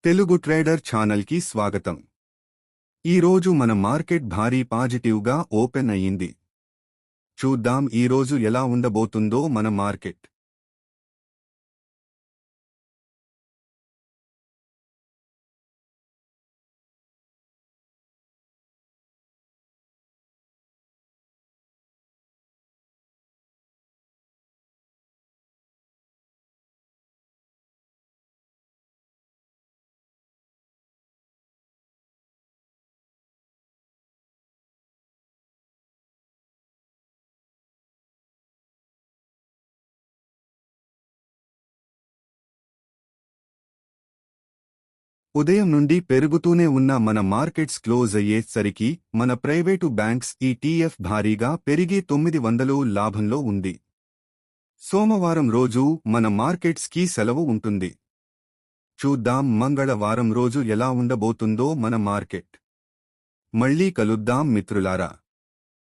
Telugu trader ఛానల్కి స్వాగతం. ఈరోజు మన మార్కెట్ భారీ పాజిటివ్గా ఓపెన్ అయ్యింది. చూద్దాం ఈరోజు ఎలా ఉండబోతుందో మన మార్కెట్. ఉదయం నుండి పెరుగుతూనే ఉన్న మన మార్కెట్స్ క్లోజ్ అయ్యేసరికి మన ప్రైవేటు బ్యాంక్స్ ETF భారీగా పెరిగి 900 లాభంలో ఉంది. సోమవారం రోజు మన మార్కెట్స్కి సెలవు ఉంటుంది. చూద్దాం మంగళవారం రోజు ఎలా ఉండబోతుందో మన మార్కెట్. మళ్ళీ కలుద్దాం మిత్రులారా.